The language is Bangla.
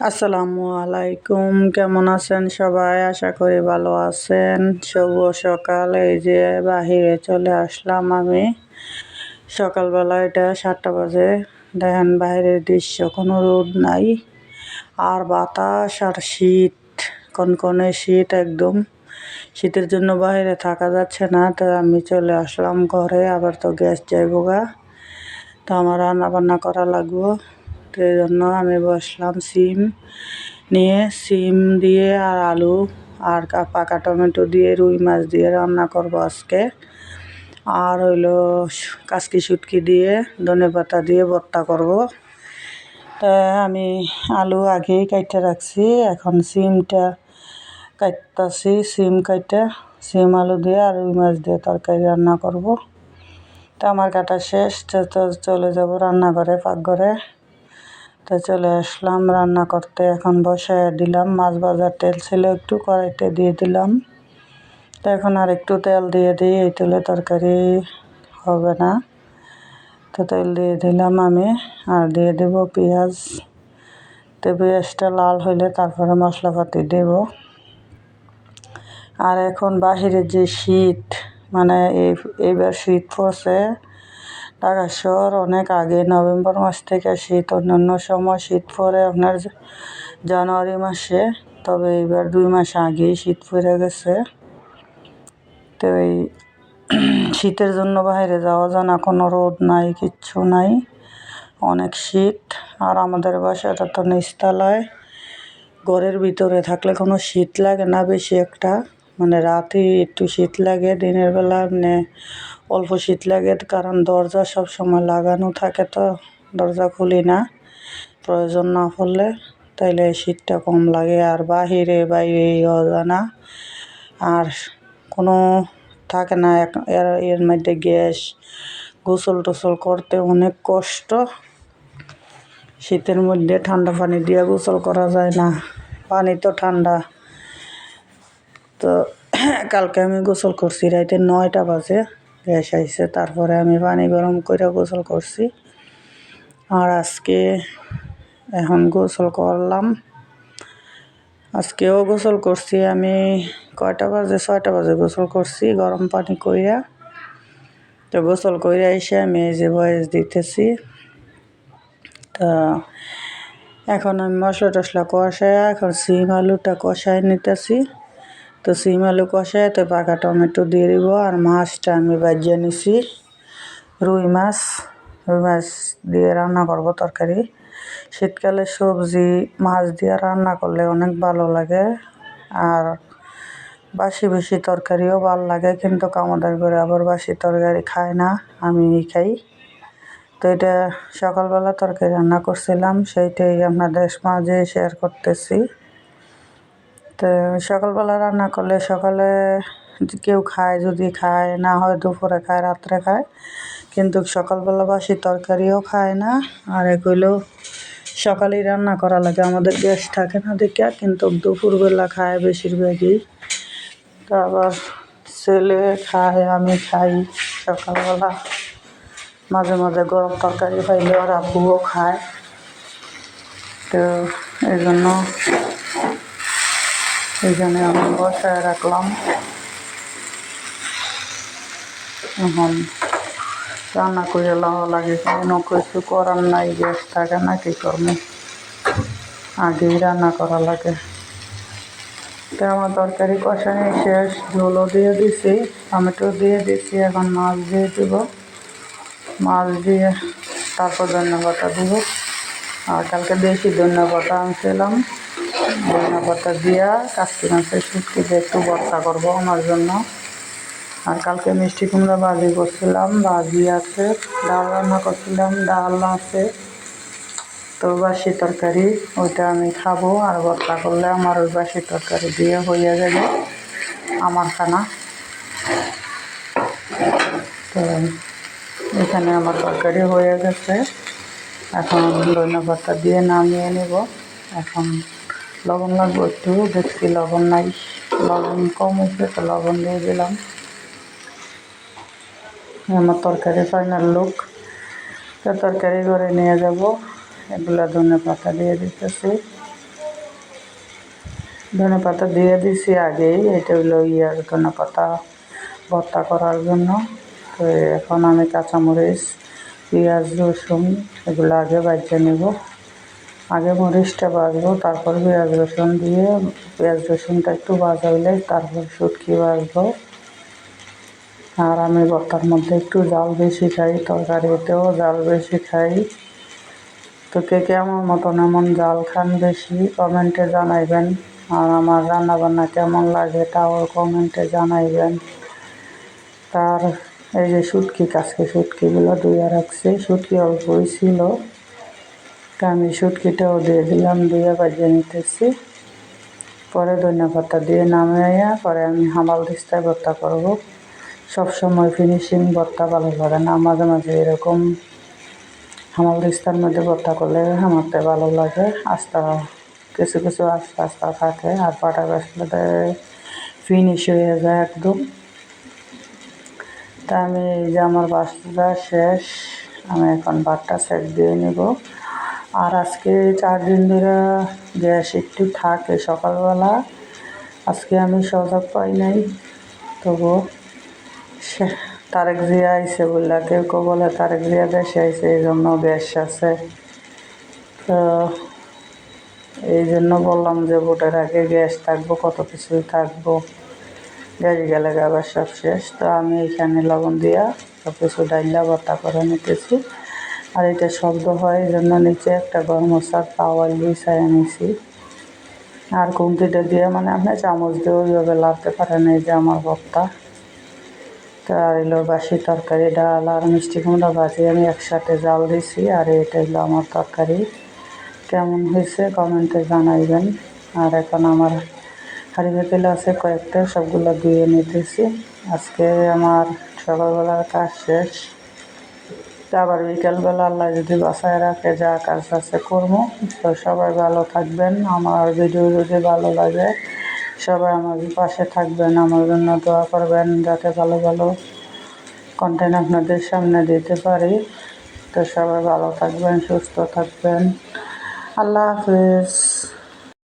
আসসালামু আলাইকুম, কেমন আছেন সবাই? আশা করি ভালো আছেন। শুভ সকাল। এই যে বাহিরে চলে আসলাম আমি সকালবেলা। এটা 7টা বাজে। দেখেন বাইরের দৃশ্য, কোনো রোদ নাই আর বাতাস আর শীত, কনকনে শীত একদম। শীতের জন্য বাইরে থাকা যাচ্ছে না, তো আমি চলে আসলাম ঘরে। আবার তো গ্যাস যাইব গা, তো আমার রান্না বান্না করা লাগবো। তো এই জন্য আমি বসলাম সিম দিয়ে আর আলু আর পাকা টমেটো দিয়ে রুই মাছ দিয়ে রান্না করব আজকে। আর হইলো কাসকি শুটকি দিয়ে ধনেপাতা দিয়ে ভর্তা করব। তা আমি আলু আগেই কাইটে রাখছি, এখন সিমটা কাটতাছি। সিম আলু দিয়ে আর রুই মাছ দিয়ে তরকারি রান্না করব। তো আমার কাটা শেষ, তো চলে যাব রান্নাঘরে, পাকঘরে। তো চলে আসলাম রান্না করতে। এখন বসায় দিলাম, মাছ ভাজার তেল ছিল একটু, কড়াইতে দিয়ে দিলাম। তো এখন আর একটু তেল দিয়ে দিই, এই তেলে তরকারি হবে না। তো তেল দিয়ে দিলাম আমি, আর দিয়ে দেব পেঁয়াজ। তো পেঁয়াজটা লাল হইলে তারপরে মশলাপাতি দেব। আর এখন বাহিরে যে শীত, মানে এইবার শীত পড়ছে। ঢাকা শহর অনেক আগে নভেম্বর মাস থেকে শীত, অন্যান্য সময় শীত পড়ে আপনার জানুয়ারি মাসে, তবে এইবার 2 মাস আগেই শীত পড়ে গেছে। তো এই শীতের জন্য বাইরে যাওয়া যায় না, কোনো রোদ নাই, কিচ্ছু নাই, অনেক শীত। আর আমাদের বাসাটা তো নিচতলায়, ঘরের ভিতরে থাকলে কোনো শীত লাগে না বেশি একটা, মানে রাতে একটু শীত লাগে, দিনের বেলা মানে অল্প শীত লাগে, কারণ দরজা সব সময় লাগানো থাকে, তো দরজা খুলি না প্রয়োজন না পড়লে, তাইলে শীতটা কম লাগে। আর বাইরে যাওয়া যায় না, আর কোনো থাকে না। এর মধ্যে গ্যাস, গোসল টোসল করতে অনেক কষ্ট। শীতের মধ্যে ঠান্ডা পানি দিয়ে গোসল করা যায় না, পানি তো ঠান্ডা। তো কালকে আমি গোসল করছি রাইতে 9টা বাজে, গ্যাস আইছে, তারপরে আমি পানি গরম করে গোসল করছি। আর আজকে এখন গোসল করলাম, আজকেও গোসল করছি আমি। কয়টা বাজে? 6টা বাজে গোসল করছি গরম পানি কইরা। তো গোসল কইরা এসে আমি এই যে ভয়েস দিতেছি। তা এখন আমি মশলা টশলা কষায় এখন সিম আলুটা কষায় নিতেছি। তো সিম আলু কষায় তো পাকা টমেটো দিয়ে দিব। আর মাছটা আমি ভাজিয়ে নিছি, রুই মাছ দিয়ে রান্না করব তরকারি। শীতকালে সবজি মাছ দিয়ে রান্না করলে অনেক ভালো লাগে। আর বাসি তরকারিও ভালো লাগে, কিন্তু আমাদের ঘরে আবার বাসি তরকারি খায় না, আমি খাই। তো এটা সকালবেলা তরকারি রান্না করছিলাম, সেইটাই আপনাদের মাঝে শেয়ার করতেছি। তো সকালবেলা রান্না করলে সকালে কেউ খায়, যদি খায়, না হয় দুপুরে খায়, রাত্রে খায়, কিন্তু সকালবেলা বাসি তরকারিও খায় না। আর এগুলো সকালেই রান্না করা লাগে, আমাদের গ্যাস থাকে না দেখে, কিন্তু দুপুরবেলা খায় বেশিরভাগই। তো আবার ছেলে খায়, আমি খাই সকালবেলা। মাঝে মাঝে গরম তরকারি পাইলে আর আব্বুও খায়। তো এই জন্য আমি বসায় রাখলাম। এখন রান্না করে লওয়া লাগে, কোনো কিছু করার নাই, গ্যাস থাকে না, কী করবো, আগেই রান্না করা লাগে। তো আমার তরকারি কষানি শেষ, ঝোলও দিয়ে দিছি, টমেটো দিয়ে দিছি, এখন মাছ দিয়ে দিব। মাছ দিয়ে তারপর ধনেপাতা দিব। আর কালকে দেশি ধনেপাতা আনছিলাম, ধনেপাতা দিয়া কাসকি মাছের শুটকি দিয়ে একটু ভর্তা করবো আমার জন্য। আর কালকে মিষ্টি কুমড়া ভাজি করছিলাম, ভাজি আছে, ডাল রান্না করছিলাম, ডাল আছে। তো বাসি তরকারি ওইটা আমি খাবো, আর ভর্তা করলে আমার ওই বাসি তরকারি দিয়ে হয়ে যাবে আমার খানা। তো এখানে আমার তরকারি হয়ে গেছে, এখন ধনেপাতা দিয়ে নামিয়ে নেব। এখন লবণ লাগবে একটু, দেখছি লবণ নাই, লবণ কম হয়েছে, তো লবণ দিয়ে দিলাম। আমার তরকারি ফাইনাল লুক। তো তরকারি করে নিয়ে যাব, এগুলা ধনেপাতা দিয়ে দিতেছি। ধনেপাতা দিয়ে দিছি আগেই, এটা হলো ইয়ার ধনেপাতা ভর্তা করার জন্য। তো এখন আমি কাঁচামরিচ, পেঁয়াজ, রসুন এগুলো আগে ভেজে নেব। আগে মরিচটা ভাজবো, তারপর পেঁয়াজ রসুন দিয়ে, পেঁয়াজ রসুনটা একটু ভাজা হলে তারপর শুটকি ভাজবো। আর আমি ভর্তার মধ্যে একটু জাল বেশি খাই, তরকারিতেও জাল বেশি খাই। তো কে কে আমার মতন এমন জাল খান বেশি কমেন্টে জানাইবেন। আর আমার রান্নাবান্না কেমন লাগে তাও কমেন্টে জানাইবেন। তার এই যে শুটকি, আজকে শুটকিগুলো ধুয়ে রাখছি, শুটকি অল্পই ছিল, তা আমি শুটকিটাও দিয়ে দিলাম, ধুয়ে বাজিয়ে নিতেছি। পরে ধনেপাতা দিয়ে নামিয়ে পরে আমি হামাল দিস্তায় ভর্তা করব। সবসময় ফিনিশিং ভর্তা ভালো লাগে না, মাঝে মাঝে এরকম হামাল দিস্তার মধ্যে ভর্তা করলে আমারতে ভালো লাগে। আস্তা কিছু কিছু আস্তে আস্তে থাকে, আর পাটা গাছগুলোতে ফিনিশ হয়ে যায় একদম। তা আমি এই যে আমার বাসটা শেষ, আমি এখন ভাতটা সেট দিয়ে নেব। আর আজকে 4 দিন ধরে গ্যাস একটু থাকে সকালবেলা, আজকে আমি সজাগ পাই নাই। তবু তারেক জিয়া আইসে বললা, কেউ কেউ বলে তারেক জিয়া দেশে আইসে এই জন্য গ্যাস আছে। তো এই জন্য বললাম যে ভোটের আগে গ্যাস থাকবো, কত কিছুই থাকবো, গ্যাস গেলে আবার সব শেষ। তো আমি এখানে লবণ দিয়া সব কিছু ডাইলা ভর্তা করে নিতেছি। আর এটা শব্দ হয় এই জন্য নিচে একটা গরম মশলার তাওয়াল বিছাই নিয়েছি। আর খুন্তিটা দিয়ে মানে আপনি চামচ দিয়ে ওইভাবে লাড়তে পারেন। এই যে আমার ভর্তা, তা এলো বাসি তরকারি, ডাল আর মিষ্টি কুমড়া ভাজি আমি একসাথে জাল দিছি। আর এটা হলো আমার তরকারি, কেমন হয়েছে কমেন্টে জানাইবেন। আর এখন আমার হাঁড়ি পাতিল আছে কয়েকটা, সবগুলো ধুয়ে নিতেছি। আজকে আমার সকালবেলার কাজ শেষ। আবার বিকেলবেলা আল্লাহ যদি বাসায় রাখে যা কাজ আছে করবো। তো সবাই ভালো থাকবেন। আমার ভিডিও যদি ভালো লাগে সবাই আমার পাশে থাকবেন, আমার জন্য দোয়া করবেন যাতে ভালো ভালো কন্টেন্ট আপনাদের সামনে দিতে পারি। তো সবাই ভালো থাকবেন, সুস্থ থাকবেন। আল্লাহ হাফেজ।